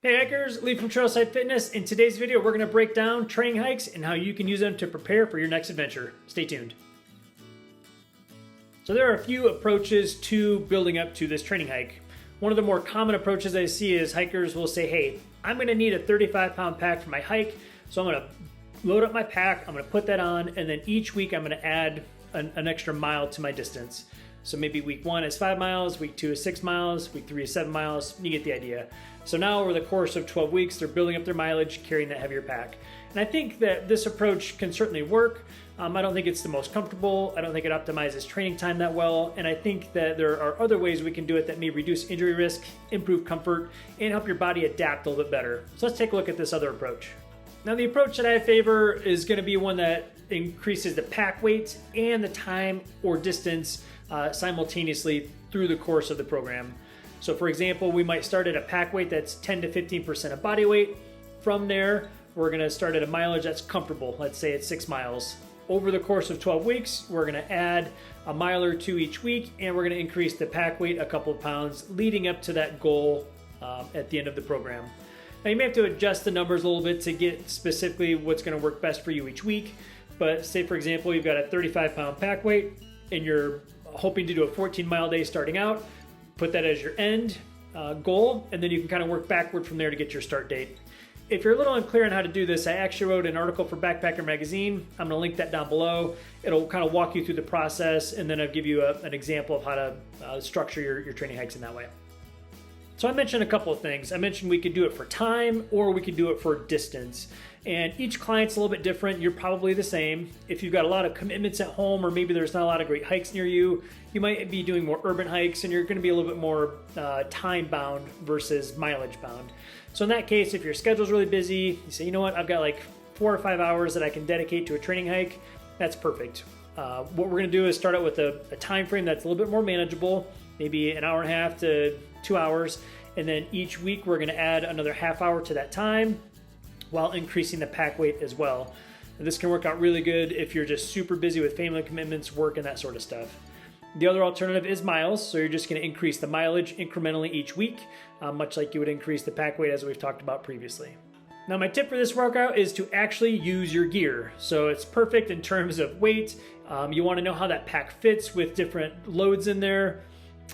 Hey hikers, Lee from Trailside Fitness. In today's video, we're going to break down training hikes and how you can use them to prepare for your next adventure. Stay tuned. So there are a few approaches to building up to this training hike. One of the more common approaches I see is hikers will say, hey, I'm going to need a 35-pound pack for my hike, so I'm going to load up my pack, I'm going to put that on, and then each week I'm going to add an extra mile to my distance. So maybe week 1 is 5 miles, week 2 is 6 miles, week 3 is 7 miles, you get the idea. So now over the course of 12 weeks, they're building up their mileage, carrying that heavier pack. And I think that this approach can certainly work. I don't think it's the most comfortable. I don't think it optimizes training time that well. And I think that there are other ways we can do it that may reduce injury risk, improve comfort, and help your body adapt a little bit better. So let's take a look at this other approach. Now the approach that I favor is going to be one that increases the pack weight and the time or distance simultaneously through the course of the program. So for example, we might start at a pack weight that's 10 to 15% of body weight. From there, we're going to start at a mileage that's comfortable. Let's say it's 6 miles. Over the course of 12 weeks, we're going to add a mile or two each week, and we're going to increase the pack weight a couple of pounds leading up to that goal at the end of the program. Now you may have to adjust the numbers a little bit to get specifically what's going to work best for you each week. But say for example, you've got a 35-pound pack weight and you're hoping to do a 14-mile day starting out. Put that as your end goal, and then you can kind of work backward from there to get your start date. If you're a little unclear on how to do this, I actually wrote an article for Backpacker Magazine. I'm going to link that down below. It'll kind of walk you through the process, and then I'll give you an example of how to structure your training hikes in that way. So I mentioned a couple of things. I mentioned we could do it for time or we could do it for distance. And each client's a little bit different. You're probably the same. If you've got a lot of commitments at home, or maybe there's not a lot of great hikes near you, you might be doing more urban hikes and you're going to be a little bit more time-bound versus mileage-bound. So in that case, if your schedule's really busy, you say, you know what, I've got like 4 or 5 hours that I can dedicate to a training hike, that's perfect. What we're going to do is start out with a time frame that's a little bit more manageable, maybe an hour and a half to 2 hours, and then each week we're going to add another half hour to that time while increasing the pack weight as well. And this can work out really good if you're just super busy with family commitments, work, and that sort of stuff. The other alternative is miles, so you're just going to increase the mileage incrementally each week, much like you would increase the pack weight as we've talked about previously. Now my tip for this workout is to actually use your gear. So it's perfect in terms of weight. You want to know how that pack fits with different loads in there.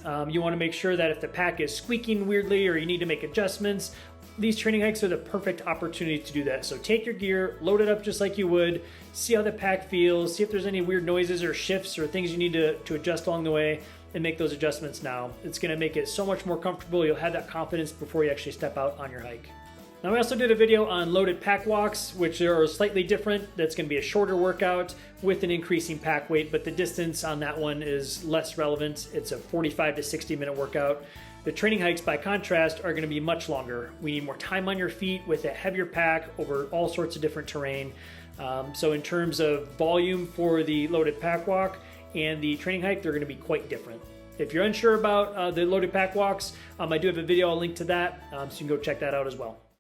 You want to make sure that if the pack is squeaking weirdly or you need to make adjustments, these training hikes are the perfect opportunity to do that. So take your gear, load it up just like you would, see how the pack feels, see if there's any weird noises or shifts or things you need to adjust along the way, and make those adjustments now. It's going to make it so much more comfortable. You'll have that confidence before you actually step out on your hike. Now we also did a video on loaded pack walks, which are slightly different. That's going to be a shorter workout with an increasing pack weight, but the distance on that one is less relevant. It's a 45 to 60 minute workout. The training hikes, by contrast, are going to be much longer. We need more time on your feet with a heavier pack over all sorts of different terrain. So in terms of volume for the loaded pack walk and the training hike, they're going to be quite different. If you're unsure about the loaded pack walks, I do have a video, I'll link to that, so you can go check that out as well.